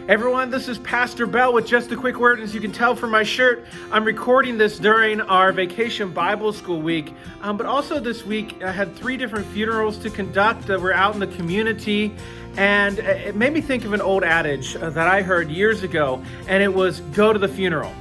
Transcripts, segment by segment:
Everyone, this is Pastor Bell with just a quick word. As you can tell from my shirt, I'm recording this during our vacation Bible school week. But also this week, I had 3 different funerals to conduct. We're out in the community, and it made me think of an old adage that I heard years ago, and it was, go to the funeral.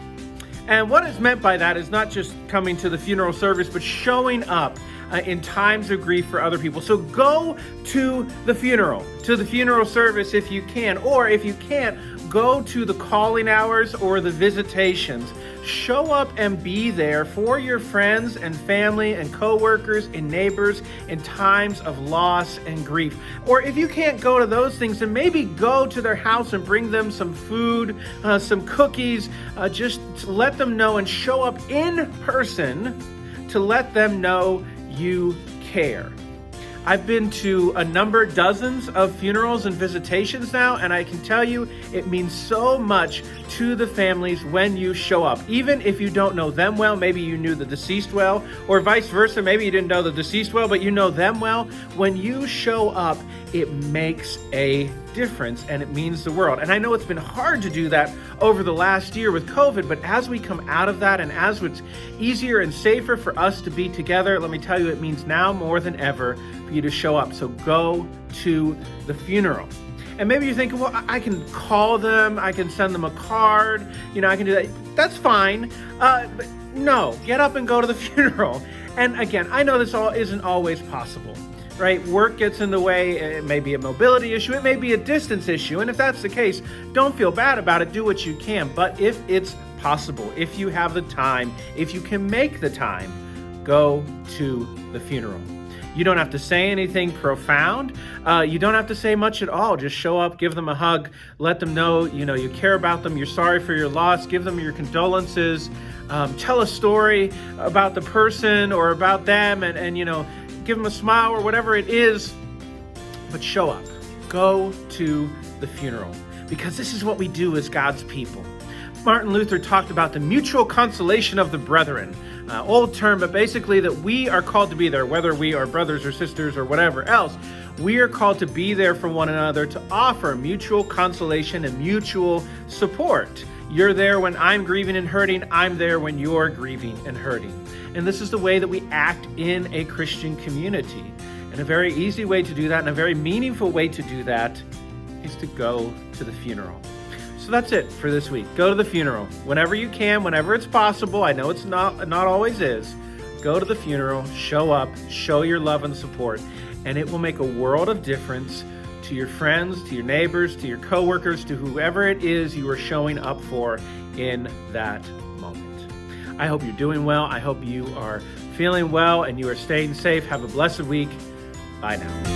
And what is meant by that is not just coming to the funeral service, but showing up in times of grief for other people. So go to the funeral service if you can, or if you can't, go to the calling hours or the visitations. Show up and be there for your friends and family and coworkers and neighbors in times of loss and grief. Or if you can't go to those things, then maybe go to their house and bring them some food, some cookies, just to let them know and show up in person to let them know you care. I've been to dozens of funerals and visitations now, and I can tell you it means so much to the families when you show up. Even if you don't know them well, maybe you knew the deceased well, or vice versa, maybe you didn't know the deceased well, but you know them well. When you show up, it makes a difference, and it means the world. And I know it's been hard to do that over the last year with COVID, but as we come out of that and as it's easier and safer for us to be together, let me tell you, it means now more than ever for you to show up. So go to the funeral. And maybe you're thinking, well, I can call them, I can send them a card, I can do that. That's fine. But no, get up and go to the funeral. And again, I know this all isn't always possible. Right? Work gets in the way. It may be a mobility issue. It may be a distance issue. And if that's the case, don't feel bad about it. Do what you can. But if it's possible, if you have the time, if you can make the time, go to the funeral. You don't have to say anything profound. You don't have to say much at all. Just show up, give them a hug, let them know, you care about them. You're sorry for your loss. Give them your condolences. Tell a story about the person or about them and give them a smile or whatever it is, but show up. Go to the funeral, because this is what we do as God's people. Martin Luther talked about the mutual consolation of the brethren, old term, but basically that we are called to be there, whether we are brothers or sisters or whatever else. We are called to be there for one another, to offer mutual consolation and mutual support. You're there when I'm grieving and hurting. I'm there when you're grieving and hurting. And this is the way that we act in a Christian community. And a very easy way to do that, and a very meaningful way to do that, is to go to the funeral. So that's it for this week. Go to the funeral whenever you can, whenever it's possible. I know it's not always is. Go to the funeral, show up, show your love and support, and it will make a world of difference to your friends, to your neighbors, to your coworkers, to whoever it is you are showing up for in that moment. I hope you're doing well. I hope you are feeling well and you are staying safe. Have a blessed week. Bye now.